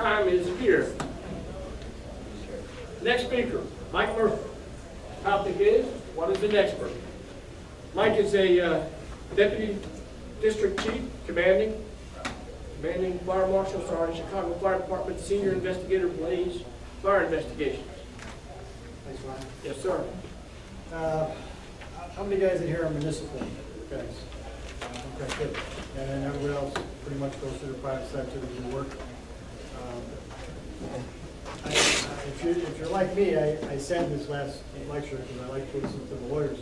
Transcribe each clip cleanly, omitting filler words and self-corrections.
time is here. Next speaker, Mike Murphy. Topic is, what is an expert? Mike is a Deputy District Chief, Commanding Fire Marshal, Chicago Fire Department, Senior Investigator, Blaze, Fire Investigations. Thanks, Ron. Yes, sir. How many guys in here are municipal guys? Okay, good. And then everyone else pretty much goes through the private sector to do work. If you're like me, I said this last lecture because I like to listen to the lawyers.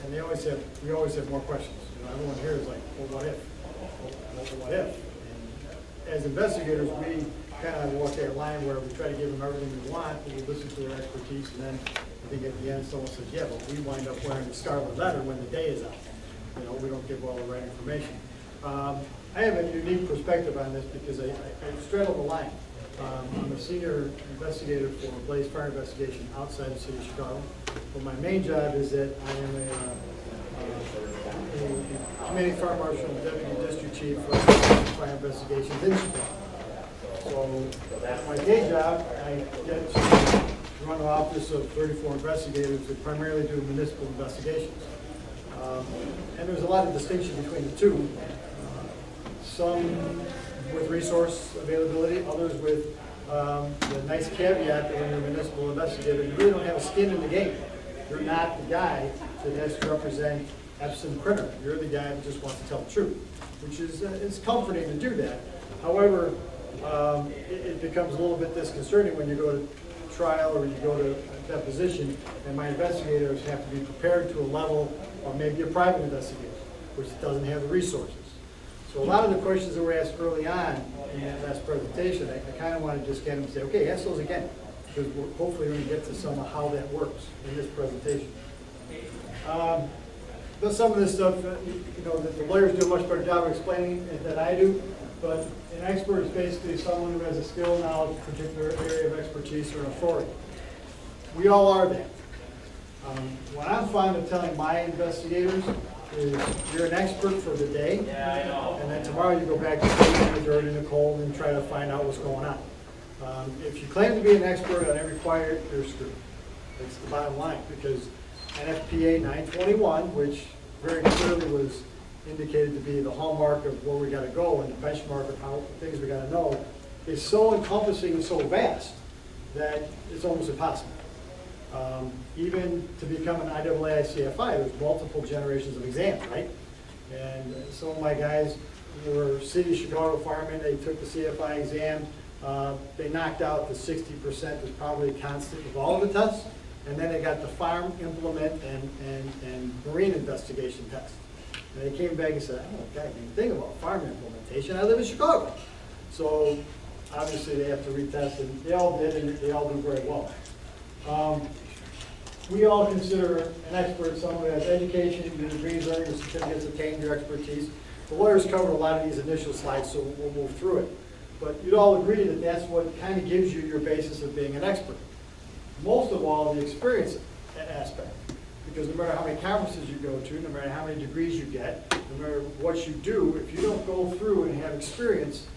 And we always have more questions. You know, everyone here is like, well, what if? Well, what if? And as investigators, we kind of walk that line where we try to give them everything we want, and we listen to their expertise, and then I think at the end someone says, yeah, but we wind up wearing the scarlet letter when the day is out. You know, we don't give all the right information. I have a unique perspective on this because I straddle the line. I'm a senior investigator for Blaze Fire Investigation outside the city of Chicago. But my main job is that I am a Commanding Fire Marshal and Deputy District Chief for Fire Investigations in Chicago. So my day job, I get to run an office of 34 investigators that primarily do municipal investigations. And there's a lot of distinction between the two. Some with resource availability, others with the nice caveat that when you're a municipal investigator, you really don't have a skin in the game. You're not the guy that has to represent Epson Printer. You're the guy that just wants to tell the truth, which is it's comforting to do that. However, it becomes a little bit disconcerting when you go to trial or you go to a deposition, and my investigators have to be prepared to a level of maybe a private investigator, which doesn't have the resources. So a lot of the questions that were asked early on in that last presentation, I kind of want to just get them and say, okay, ask those again, because hopefully we're going to get to some of how that works in this presentation. But some of this stuff, you know, that the lawyers do a much better job of explaining than I do, but an expert is basically someone who has a skill, knowledge, particular area of expertise or authority. We all are that. What I'm fond of telling my investigators is you're an expert for the day, and then tomorrow you go back to in the dirt in the cold and try to find out what's going on. If you claim to be an expert on every fire, you're screwed. That's the bottom line, because NFPA 921, which very clearly was indicated to be the hallmark of where we got to go and the benchmark of how things we got to know, is so encompassing and so vast that it's almost impossible. Even to become an ISFI, there's multiple generations of exams, right? And some of my guys were City of Chicago firemen. They took the CFI exam. They knocked out the 60% that's probably constant of all of the tests. And then they got the farm, implement, and marine investigation test. And they came back and said, I don't know anything about farm implementation. I live in Chicago. So obviously they have to retest, and they all did, and they all do very well. We all consider an expert someone who has education, your degrees earned, your certificates obtained, your expertise. The lawyers covered a lot of these initial slides, so we'll move through it. But you'd all agree that that's what kind of gives you your basis of being an expert. Most of all, the experience aspect. Because no matter how many conferences you go to, no matter how many degrees you get, no matter what you do, if you don't go through and have experience,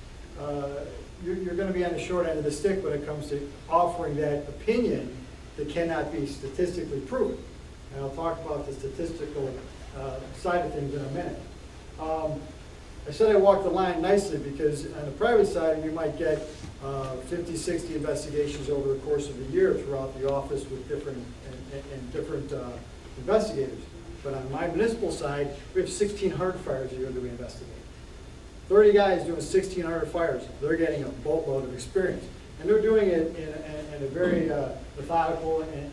you're going to be on the short end of the stick when it comes to offering that opinion that cannot be statistically proven. And I'll talk about the statistical side of things in a minute. I said I walked the line nicely because on the private side, you might get 50, 60 investigations over the course of a year throughout the office with different investigators. But on my municipal side, we have 1,600 fires a year that we investigate. 30 guys doing 1,600 fires. They're getting a boatload of experience. And they're doing it in a very methodical and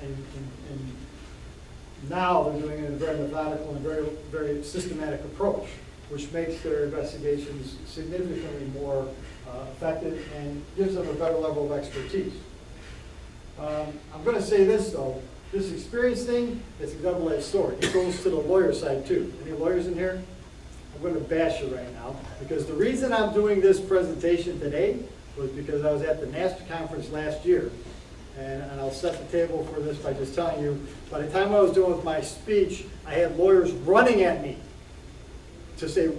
now they're doing it in a very methodical and very, very systematic approach, which makes their investigations significantly more effective and gives them a better level of expertise. I'm going to say this though, this experience thing is a double-edged sword. It goes to the lawyer side too. Any lawyers in here? I'm going to bash you right now because the reason I'm doing this presentation today was because I was at the NASP conference last year, and I'll set the table for this by just telling you, by the time I was doing with my speech, I had lawyers running at me to say,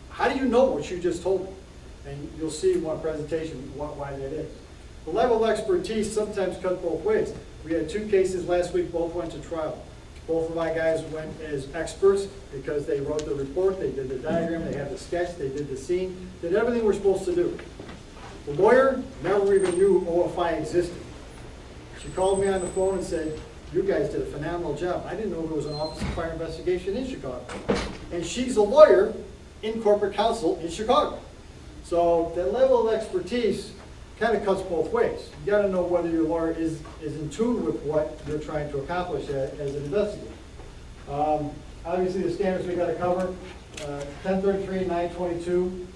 how do you know what you just told me? And you'll see in one presentation why that is. The level of expertise sometimes cuts both ways. We had 2 cases last week, both went to trial. Both of my guys went as experts because they wrote the report, they did the diagram, they had the sketch, they did the scene, did everything we're supposed to do. The lawyer never even knew OFI existed. She called me on the phone and said, "You guys did a phenomenal job. I didn't know there was an Office of Fire Investigation in Chicago." And she's a lawyer in corporate counsel in Chicago. So that level of expertise kind of cuts both ways. You got to know whether your lawyer is in tune with what you're trying to accomplish as an investigator. Obviously, the standards we got to cover, 1033, 922.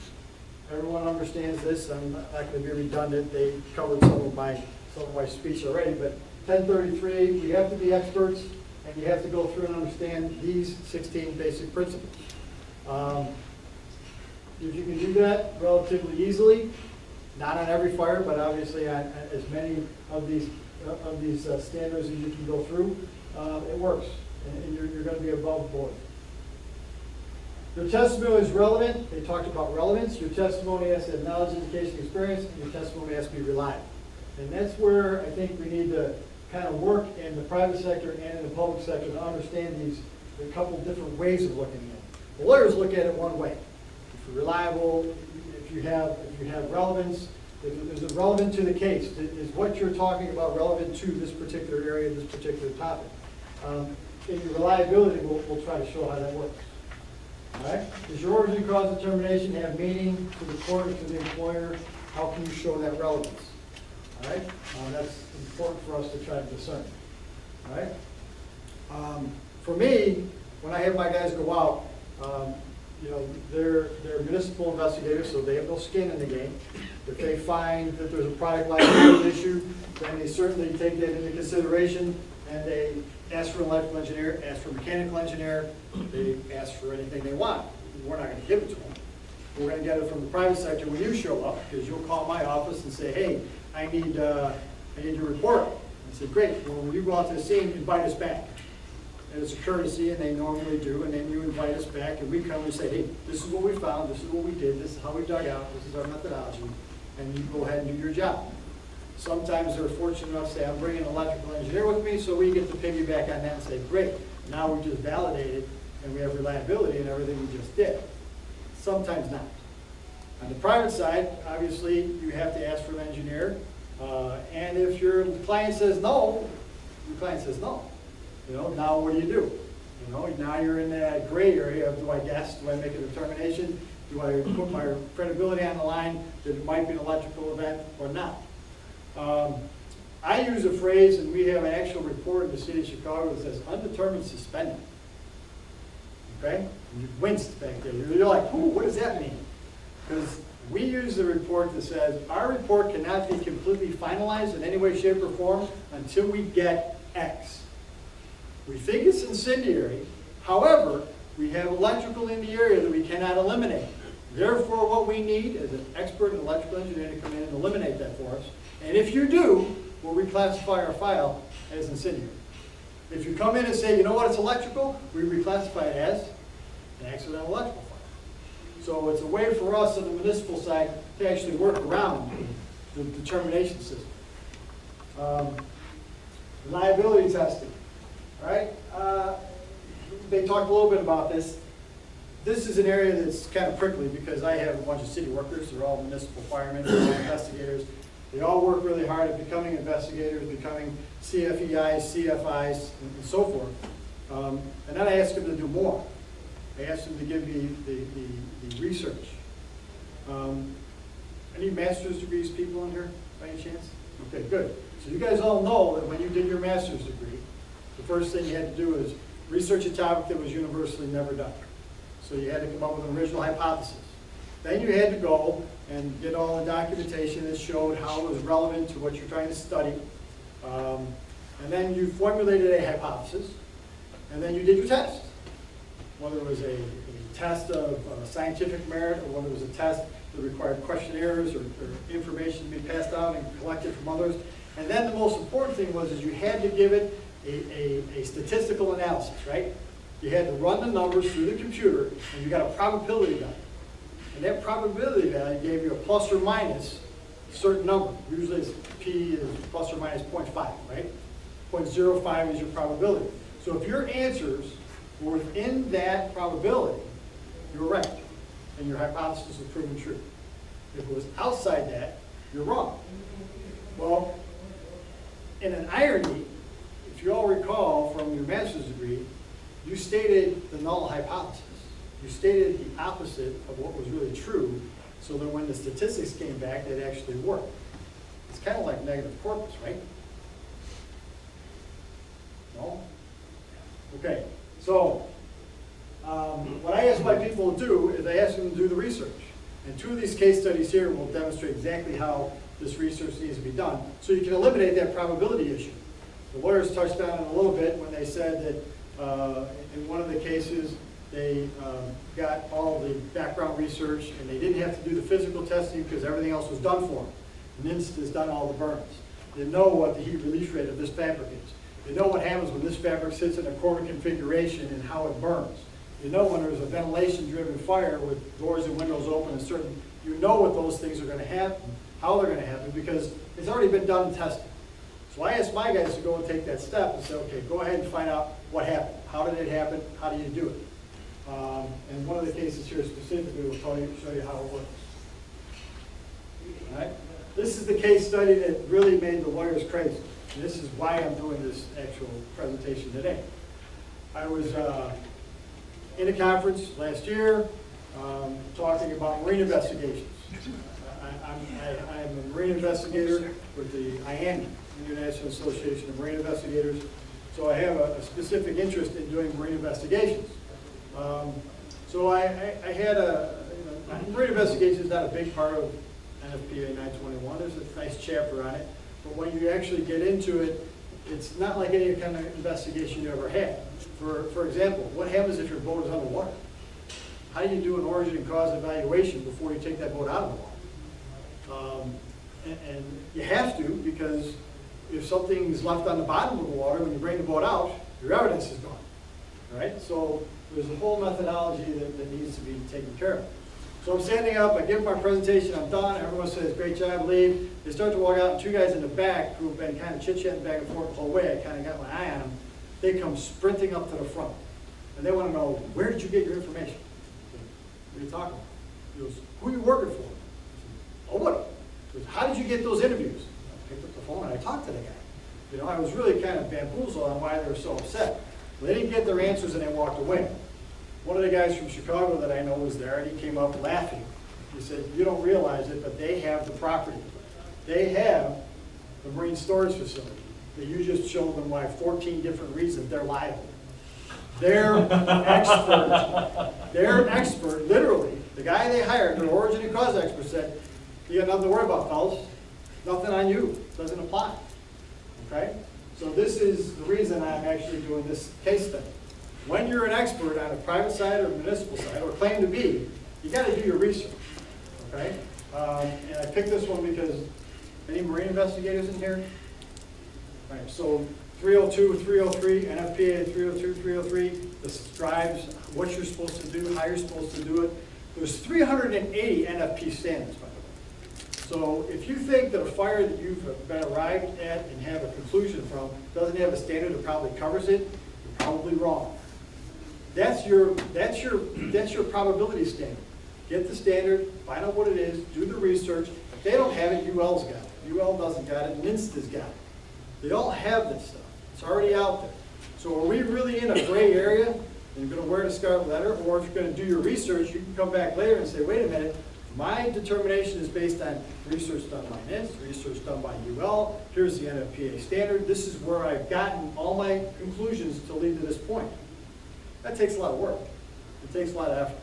Everyone understands this. I'm not going to be redundant. They covered some of my speech already, but 1033, we have to be experts, and you have to go through and understand these 16 basic principles. If you can do that relatively easily, not on every fire, but obviously on as many of these standards as you can go through, it works, and you're going to be above board. Your testimony is relevant. They talked about relevance. Your testimony has to have knowledge, education, experience, and your testimony has to be reliable. And that's where I think we need to kind of work in the private sector and in the public sector to understand a couple different ways of looking at it. The lawyers look at it one way. If you're reliable, if you have relevance, is it relevant to the case? Is what you're talking about relevant to this particular area, this particular topic? And your reliability, we'll try to show how that works. All right? Does your origin cause determination have meaning to the court or to the employer? How can you show that relevance? All right? That's important for us to try to discern. All right? For me, when I have my guys go out, they're municipal investigators, so they have no skin in the game. If they find that there's a product liability issue, then they certainly take that into consideration, and they ask for an electrical engineer, ask for a mechanical engineer, they ask for anything they want. We're not going to give it to them. We're going to get it from the private sector when you show up, because you'll call my office and say, "Hey, I need your report." I say, "Great, well, when you go out to the scene, invite us back." And it's a courtesy, and they normally do, and then you invite us back, and we come and say, "Hey, this is what we found, this is what we did, this is how we dug out, this is our methodology," and you go ahead and do your job. Sometimes they're fortunate enough to say, "I'm bringing an electrical engineer with me," so we get to piggyback on that and say, "Great, now we just validated, and we have reliability in everything we just did." Sometimes not. On the private side, obviously, you have to ask for an engineer, and if your client says no, your client says no. Now what do? Now you're in that gray area of, do I guess, do I make a determination, do I put my credibility on the line that it might be an electrical event or not? I use a phrase, and we have an actual report in the city of Chicago that says undetermined suspended. Okay? And you winced back there. You're like, "Ooh, what does that mean?" Because we use the report that says our report cannot be completely finalized in any way, shape, or form until we get X. We think it's incendiary. However, we have electrical in the area that we cannot eliminate. Therefore, what we need is an expert in electrical engineer to come in and eliminate that for us. And if you do, we'll reclassify our file as incendiary. If you come in and say, "You know what, it's electrical," we reclassify it as an accidental electrical fire. So it's a way for us on the municipal side to actually work around the determination system. Reliability testing. All right? They talked a little bit about this. This is an area that's kind of prickly because I have a bunch of city workers. They're all municipal firemen, they're all investigators. They all work really hard at becoming investigators, becoming CFEIs, CFIs, and so forth. And then I asked them to do more. I asked them to give me the research. Any master's degrees people in here by any chance? Okay, good. So you guys all know that when you did your master's degree, the first thing you had to do is research a topic that was universally never done. So you had to come up with an original hypothesis. Then you had to go and get all the documentation that showed how it was relevant to what you're trying to study. And then you formulated a hypothesis, and then you did your test. Whether it was a test of scientific merit, or whether it was a test that required questionnaires or information to be passed out and collected from others. And then the most important thing was you had to give it a statistical analysis, right? You had to run the numbers through the computer, and you got a probability done. And that probability value gave you a plus or minus a certain number. Usually it's P is plus or minus 0.5, right? 0.05 is your probability. So if your answers were within that probability, you were right, and your hypothesis was proven true. If it was outside that, you're wrong. Well, in an irony, if you all recall from your master's degree, you stated the null hypothesis. You stated the opposite of what was really true, so that when the statistics came back, it actually worked. It's kind of like negative corpus, right? No? Okay, so what I ask my people to do is I ask them to do the research. And two of these case studies here will demonstrate exactly how this research needs to be done, so you can eliminate that probability issue. The lawyers touched on it a little bit when they said that in one of the cases, they got all the background research and they didn't have to do the physical testing because everything else was done for them. NIST has done all the burns. They know what the heat release rate of this fabric is. They know what happens when this fabric sits in a corner configuration and how it burns. You know when there's a ventilation-driven fire with doors and windows open and certain, you know what those things are going to happen, how they're going to happen, because it's already been done and tested. So I asked my guys to go and take that step and say, okay, go ahead and find out what happened. How did it happen? How do you do it? And one of the cases here specifically will show you how it works. All right? This is the case study that really made the lawyers crazy. And this is why I'm doing this actual presentation today. I was in a conference last year talking about marine investigations. I'm a marine investigator with the IANI, International Association of Marine Investigators. So I have a specific interest in doing marine investigations. So I had marine investigation is not a big part of NFPA 921. There's a nice chapter on it. But when you actually get into it, it's not like any kind of investigation you ever had. For example, what happens if your boat is underwater? How do you do an origin and cause evaluation before you take that boat out of the water? And you have to, because if something is left on the bottom of the water when you bring the boat out, your evidence is gone. All right? So there's a whole methodology that needs to be taken care of. So I'm standing up, I give my presentation, I'm done, everyone says, great job, leave. They start to walk out, and two guys in the back who have been kind of chit-chatting back and forth the whole way, I kind of got my eye on them, they come sprinting up to the front. And they want to know, where did you get your information? What are you talking about? He goes, who are you working for? Oh, what? He goes, how did you get those interviews? I picked up the phone and I talked to the guy. You know, I was really kind of bamboozled on why they were so upset. Well, they didn't get their answers and they walked away. One of the guys from Chicago that I know was there, and he came up laughing. He said, you don't realize it, but they have the property. They have the marine storage facility. That you just showed them why 14 different reasons they're liable. They're expert, literally. The guy they hired, their origin and cause expert, said, you got nothing to worry about, fellas. Nothing on you. It doesn't apply. Okay? So this is the reason I'm actually doing this case study. When you're an expert on a private side or municipal side, or claim to be, you got to do your research. Okay? And I picked this one because any marine investigators in here? All right, so 302, 303, NFPA 302, 303 describes what you're supposed to do, how you're supposed to do it. There's 380 NFP standards, by the way. So if you think that a fire that you've been arrived at and have a conclusion from doesn't have a standard that probably covers it, you're probably wrong. That's your probability standard. Get the standard, find out what it is, do the research. If they don't have it, UL's got it. UL doesn't got it, NIST has got it. They all have this stuff. It's already out there. So are we really in a gray area and you're going to wear the scarlet letter? Or if you're going to do your research, you can come back later and say, wait a minute, my determination is based on research done by NIST, research done by UL, here's the NFPA standard, this is where I've gotten all my conclusions to lead to this point. That takes a lot of work. It takes a lot of effort.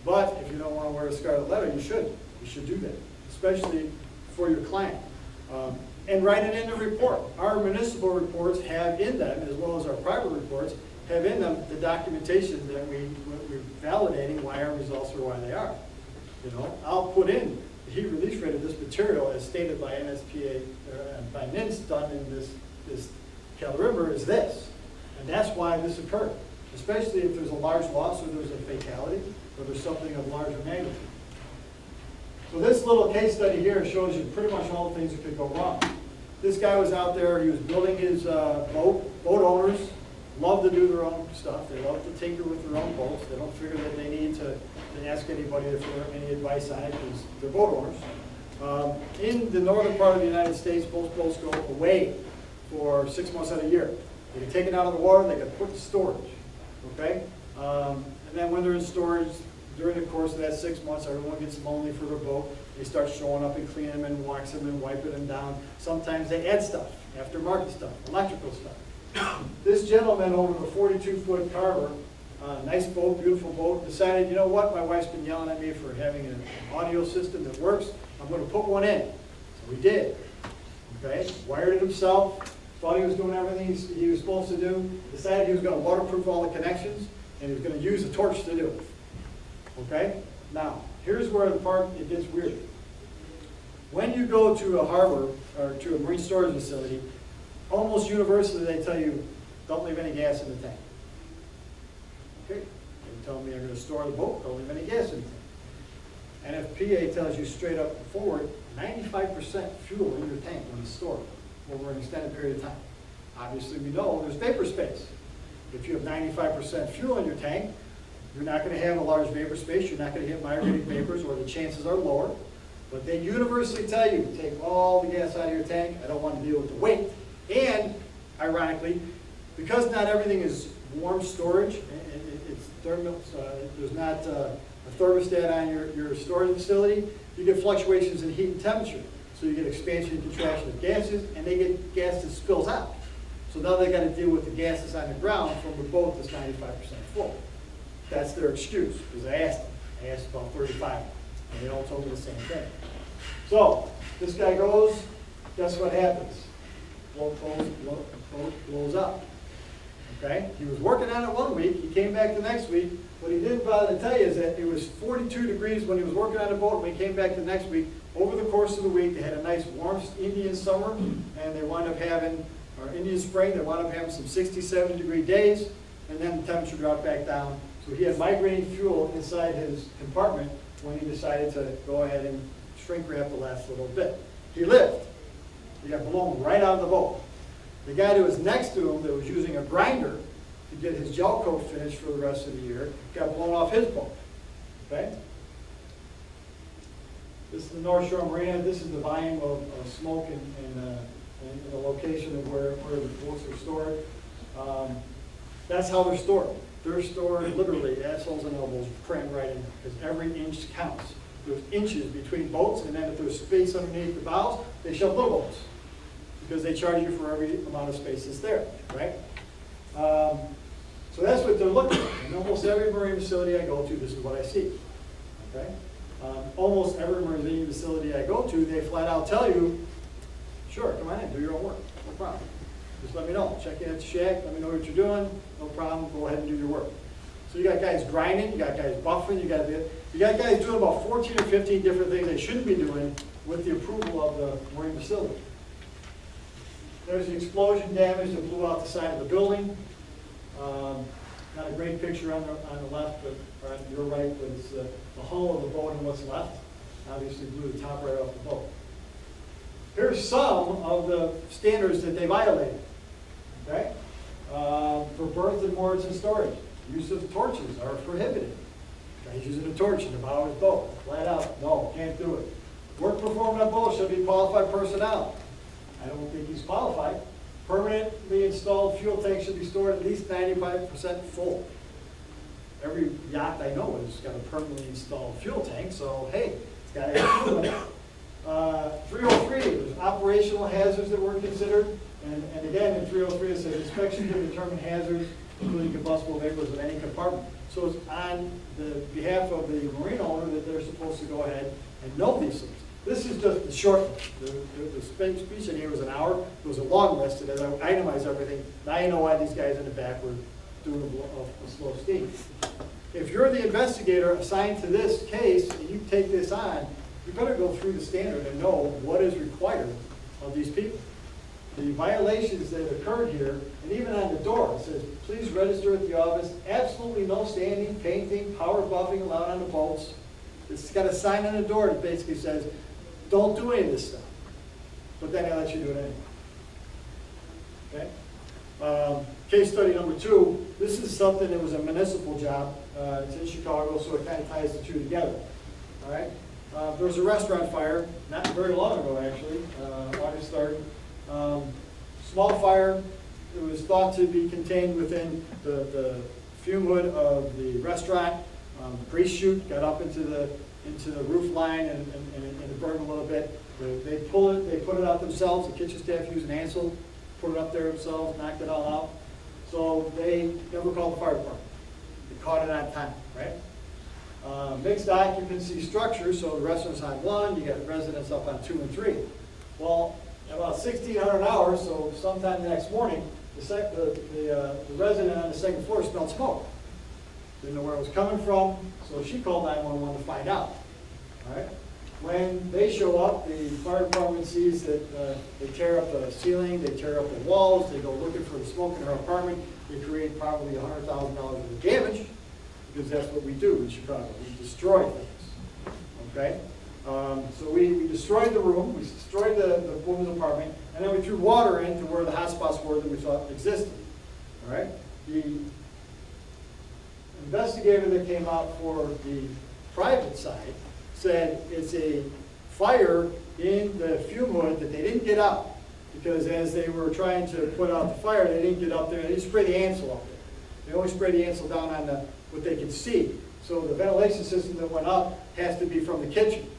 But if you don't want to wear a scarlet letter, you should. You should do that, especially for your client. And write it in the report. Our municipal reports have in them, as well as our private reports, have in them the documentation that we're validating why our results are why they are. You know, I'll put in the heat release rate of this material as stated by NSPA, by NIST done in this caliber is this. And that's why this occurred. Especially if there's a large loss or there's a fatality, or there's something of larger magnitude. So this little case study here shows you pretty much all the things that could go wrong. This guy was out there, he was building his boat. Boat owners love to do their own stuff. They love to tinker with their own boats. They don't figure that they need to ask anybody for any advice on it because they're boat owners. In the northern part of the United States, most boats go away for 6 months out of the year. They get taken out of the water, they get put in storage, okay? And then when they're in storage, during the course of that 6 months, everyone gets lonely for their boat. They start showing up and cleaning them and waxing them and wiping them down. Sometimes they add stuff, aftermarket stuff, electrical stuff. This gentleman over the 42-foot Carver, nice boat, beautiful boat, decided, you know what, my wife's been yelling at me for having an audio system that works. I'm going to put one in. So he did. Okay, wired it himself, thought he was doing everything he was supposed to do, decided he was going to waterproof all the connections, and he was going to use a torch to do it. Okay, now, here's where the part it gets weird. When you go to a harbor or to a marine storage facility, almost universally they tell you, don't leave any gas in the tank. Okay, they tell me I'm going to store the boat, don't leave any gas in the tank. NFPA tells you straight up and forward, 95% fuel in your tank when it's stored over an extended period of time. Obviously we know there's vapor space. If you have 95% fuel in your tank, you're not going to have a large vapor space, you're not going to get migrating vapors, or the chances are lower. But they universally tell you, take all the gas out of your tank, I don't want to deal with the weight. And, ironically, because not everything is warm storage, it's thermal, there's not a thermostat on your storage facility, you get fluctuations in heat and temperature. So you get expansion and contraction of gases, and they get gas that spills out. So now they got to deal with the gases on the ground from the boat that's 95% full. That's their excuse, because I asked them. I asked about 35, and they all told me the same thing. So this guy goes, guess what happens? Boat blows up. Okay? He was working on it 1 week, he came back the next week. What he didn't bother to tell you is that it was 42 degrees when he was working on the boat. When he came back the next week, over the course of the week, they had a nice warm Indian summer, and they wound up having, or Indian spring, they wound up having some 60, 70 degree days, and then the temperature dropped back down. So he had migrating fuel inside his compartment when he decided to go ahead and shrink wrap the last little bit. He lived. He got blown right out of the boat. The guy that was next to him that was using a grinder to get his gel coat finished for the rest of the year got blown off his boat. Okay? This is the North Shore Marina. This is the volume of smoke and the location of where the boats are stored. That's how they're stored. They're stored literally, assholes and elbows crammed right in there, because every inch counts. There's inches between boats, and then if there's space underneath the bows, they shove little boats, because they charge you for every amount of space that's there, right? So that's what they're looking at. In almost every marine facility I go to, this is what I see, okay? Almost every marine facility I go to, they flat out tell you, sure, come on in, do your own work, no problem. Just let me know. Check in at the shack, let me know what you're doing, no problem, go ahead and do your work. So you got guys grinding, you got guys buffing, you got guys doing about 14 or 15 different things they shouldn't be doing with the approval of the marine facility. There's the explosion damage that blew out the side of the building. Not a great picture on the left, but or on your right, but it's the hull of the boat and what's left. Obviously blew the top right off the boat. Here's some of the standards that they violated. Okay? For berth and moorings and storage, use of torches are prohibited. Guys using a torch in the bow of his boat, flat out, no, can't do it. Work performed on boat should be qualified personnel. I don't think he's qualified. Permanently installed fuel tank should be stored at least 95% full. Every yacht I know has got a permanently installed fuel tank, so hey, it's got to have fuel in it. 303, there's operational hazards that were considered, and again in 303 it says inspection to determine hazards, including combustible vapors of any compartment. So it's on the behalf of the marine owner that they're supposed to go ahead and know these things. This is just the short one. The speech in here was an hour. It was a long list, and as I itemized everything, now you know why these guys in the back were doing a slow steam. If you're the investigator assigned to this case and you take this on, you better go through the standard and know what is required of these people. the violations that occurred here, and even on the door, it says, please register at the office, absolutely no sanding, painting, power buffing allowed on the boats. It's got a sign on the door that basically says, don't do any of this stuff. But then they let you do it anyway. Okay? Case study number 2, this is something that was a municipal job. It's in Chicago, so it kind of ties the two together. All right? There was a restaurant fire, not very long ago actually, August 3rd. Small fire. It was thought to be contained within the fume hood of the restaurant. Grease chute got up into the roof line and it burned a little bit. They put it out themselves. The kitchen staff used an Ansel, put it up there themselves, knocked it all out. So they never called the fire department. They caught it on time, right? Mixed occupancy structure, so the restaurant's on 1, you got residents up on 2 and 3. Well, about 1,600 hours, so sometime the next morning, the resident on the second floor smelled smoke. Didn't know where it was coming from, so she called 911 to find out. All right? When they show up, the fire department sees that they tear up the ceiling, they tear up the walls, they go looking for the smoke in her apartment. They create probably $100,000 worth of damage, because that's what we do in Chicago. We destroy things. Okay? So we destroyed the room, we destroyed the woman's apartment, and then we threw water into where the hotspots were that we thought existed. All right? The investigator that came out for the private side said it's a fire in the fume hood that they didn't get out, because as they were trying to put out the fire, they didn't get up there. They didn't spray the Ansel up there. They only spray the Ansel down on what they could see. So the ventilation system that went up has to be from the kitchen.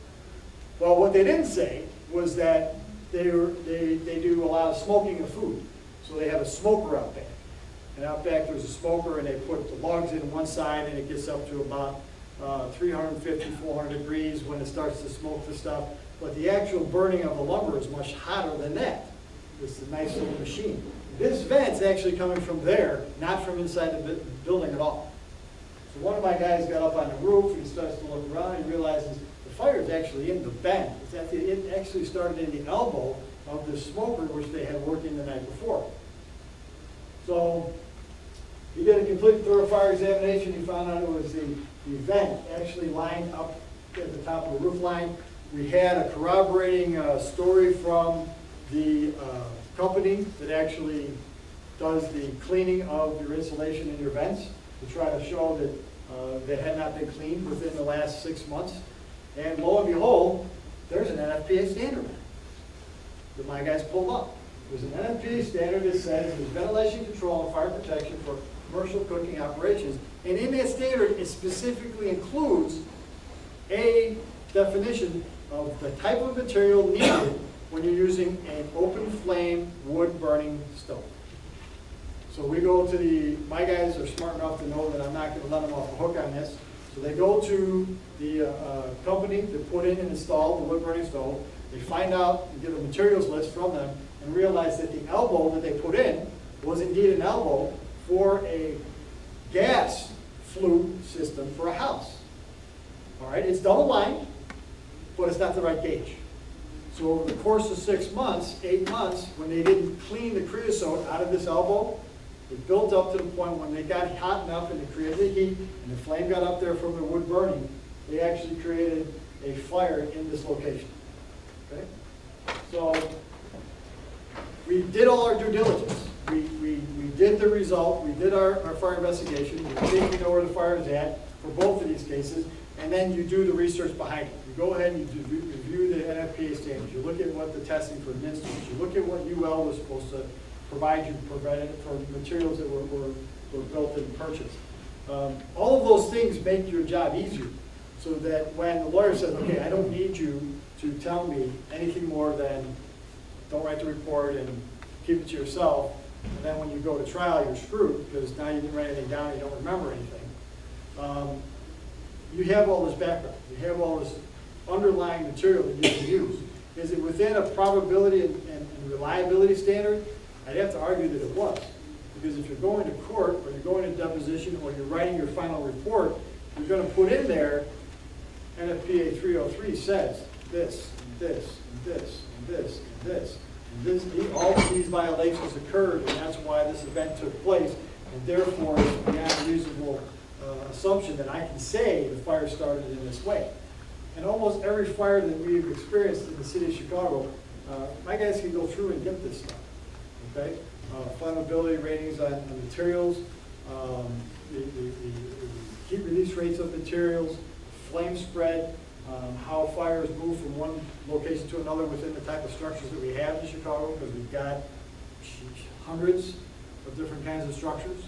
Well, what they didn't say was that they do a lot of smoking of food. So they have a smoker out back. And out back there's a smoker, and they put the logs in one side, and it gets up to about 350, 400 degrees when it starts to smoke the stuff. But the actual burning of the lumber is much hotter than that. It's a nice little machine. This vent's actually coming from there, not from inside the building at all. So one of my guys got up on the roof, he starts to look around, and he realizes the fire is actually in the vent. It actually started in the elbow of the smoker, which they had working the night before. So he did a complete thorough fire examination. He found out it was the vent actually lined up at the top of the roof line. We had a corroborating story from the company that actually does the cleaning of your insulation in your vents to try to show that they had not been cleaned within the last 6 months. And lo and behold, there's an NFPA standard that my guys pulled up. There's an NFPA standard that says there's ventilation control and fire protection for commercial cooking operations. And in that standard, it specifically includes a definition of the type of material needed when you're using an open flame wood burning stove. So we go to my guys are smart enough to know that I'm not going to let them off the hook on this. So they go to the company that put in and installed the wood burning stove. They find out and get a materials list from them and realize that the elbow that they put in was indeed an elbow for a gas flue system for a house. All right, it's double lined, but it's not the right gauge. So over the course of 6 months, 8 months, when they didn't clean the creosote out of this elbow, it built up to the point when they got hot enough and it created heat, and the flame got up there from the wood burning, they actually created a fire in this location. Okay? So we did all our due diligence. We did the result, we did our fire investigation, we think we know where the fire is at for both of these cases, and then you do the research behind it. You go ahead and you review the NFPA standards, you look at what the testing for administrators, you look at what UL was supposed to provide you for materials that were built and purchased. All of those things make your job easier, so that when the lawyer says, okay, I don't need you to tell me anything more than don't write the report and keep it to yourself, and then when you go to trial, you're screwed, because now you didn't write anything down, you don't remember anything. You have all this background, you have all this underlying material that you can use. Is it within a probability and reliability standard? I'd have to argue that it was. Because if you're going to court, or you're going to deposition, or you're writing your final report, you're going to put in there, NFPA 303 says this, and this, and this, and this, and this. All of these violations occurred, and that's why this event took place, and therefore, it's beyond a reasonable assumption that I can say the fire started in this way. And almost every fire that we've experienced in the city of Chicago, my guys can go through and get this stuff, okay? Flammability ratings on materials, the heat release rates of materials, flame spread, how fires move from one location to another within the type of structures that we have in Chicago, because we've got hundreds of different kinds of structures.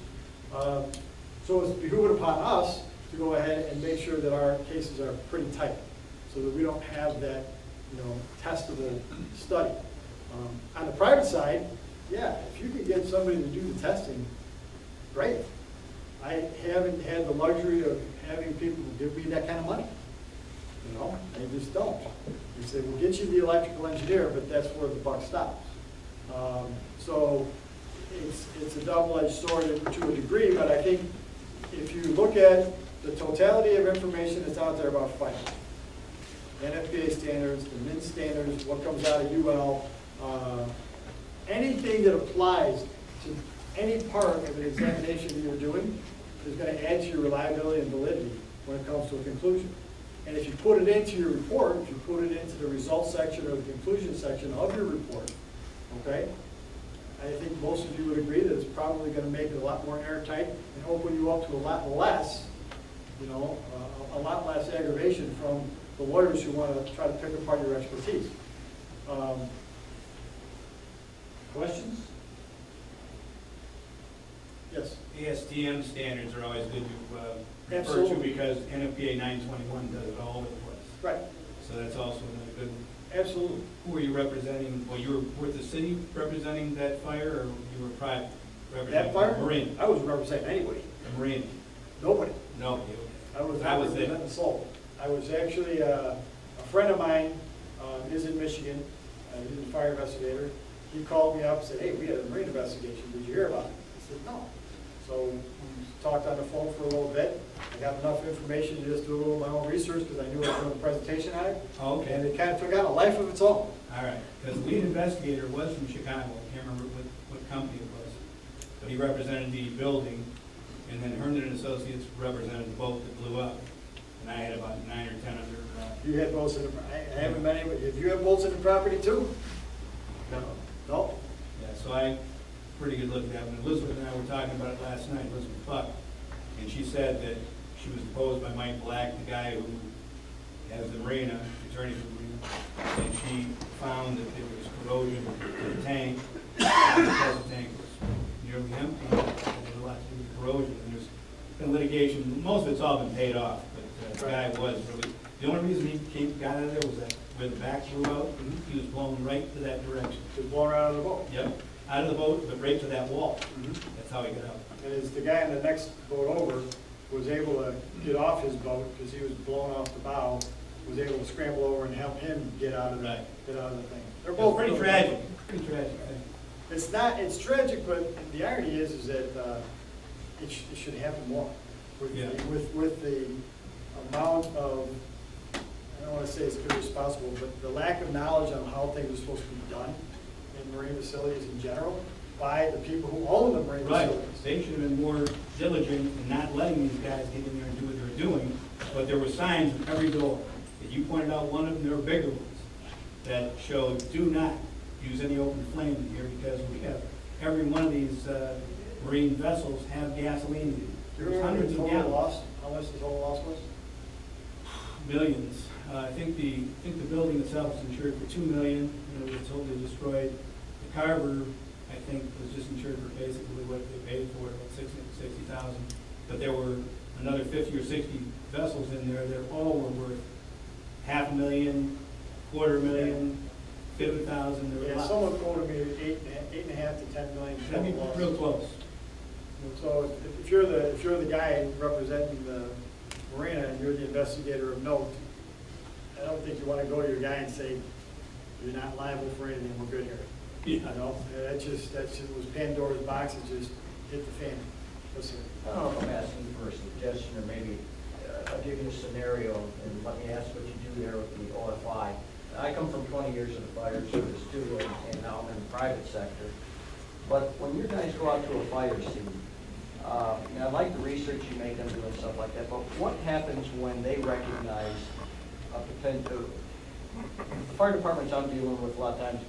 So it's behooved upon us to go ahead and make sure that our cases are pretty tight, so that we don't have that, testable study. On the private side, yeah, if you can get somebody to do the testing, great. I haven't had the luxury of having people give me that kind of money. They just don't. You say, we'll get you the electrical engineer, but that's where the buck stops. So it's a double-edged sword to a degree, but I think if you look at the totality of information that's out there about fire, NFPA standards, the MIN standards, what comes out of UL, anything that applies to any part of an examination that you're doing is going to add to your reliability and validity when it comes to a conclusion. And if you put it into your report, if you put it into the results section or the conclusion section of your report, okay, I think most of you would agree that it's probably going to make it a lot more airtight and open you up to a lot less, a lot less aggravation from the lawyers who want to try to pick apart your expertise. Questions? Yes. ASTM standards are always good to refer to Absolutely. because NFPA 921 does it all over the place. Right. So that's also another good one. Absolutely. Who were you representing? Well, you were with the city representing that fire, or you were private representing That fire? Marine? I was representing anybody. The Marine? Nobody. No. I was there. representing Soul. I was actually, a friend of mine is in Michigan. He's a fire investigator. He called me up and said, hey, we had a Marine investigation. Did you hear about it? I said, no. So we talked on the phone for a little bit. I got enough information to just do a little of my own research because I knew I was doing a presentation on it. Oh, okay. And it kind of took on a life of its own. All right. Because the lead investigator was from Chicago. I can't remember what company it was. But he represented the building, and then Herndon & Associates represented the boat that blew up. And I had about 9 or 10 other. You had boats in the, I haven't met anybody. Did you have boats in the property too? No. No? Yeah, so I, pretty good look at that. And Elizabeth and I were talking about it last night, Elizabeth Buck, and she said that she was deposed by Mike Black, the guy who has the marina, attorney for the marina, and she found that there was corrosion to the tank, because the tank was nearly empty, and there was a lot to do with corrosion, and there's been litigation, most of it's all been paid off, but the guy was really, the only reason he got out of there was that where the back blew out, he was blown right to that direction. Just blown out of the boat. Yep, out of the boat, but right to that wall. That's how he got out. And as the guy in the next boat over was able to get off his boat because he was blown off the bow, was able to scramble over and help him get out of the thing. They're It's both pretty really- tragic, pretty tragic. It's not. It's tragic, but the irony is that it should happen more with Yeah. with the amount of, I don't want to say it's irresponsible, but the lack of knowledge on how things are supposed to be done in marine facilities in general by the people who own the marine Right, facilities. they should have been more diligent in not letting these guys get in there and do what they were doing, but there were signs at every door. That you pointed out one of them, there were bigger ones, that showed, do not use any open flame in here, because we have, every one of these marine vessels have gasoline in it. Do you There's remember hundreds the of total gallons. loss? How much the total loss was? Millions. I think the building itself is insured for $2 million, it was totally destroyed. The Carver, I think, was just insured for basically what they paid for it, about $60,000. But there were another 50 or 60 vessels in there that all were worth $500,000, $250,000, $50,000. There were Yeah, lots. someone quoted me $8.5 to $10 million. That'd be total loss. real close. So if you're the guy representing the marina and you're the investigator of note, I don't think you want to go to your guy and say, you're not liable for anything, we're good here. Yeah. You know, that just was Pandora's box, it just hit the fan. Listen, I don't know if I'm asking for a suggestion, or maybe I'll give you a scenario, and let me ask what you do there with the OFI. I come from 20 years in the fire service too, and now I'm in the private sector. But when you guys go out to a fire scene, and I like the research you make them do and stuff like that, but what happens when they recognize a potential, the fire departments I'm dealing with a lot of times,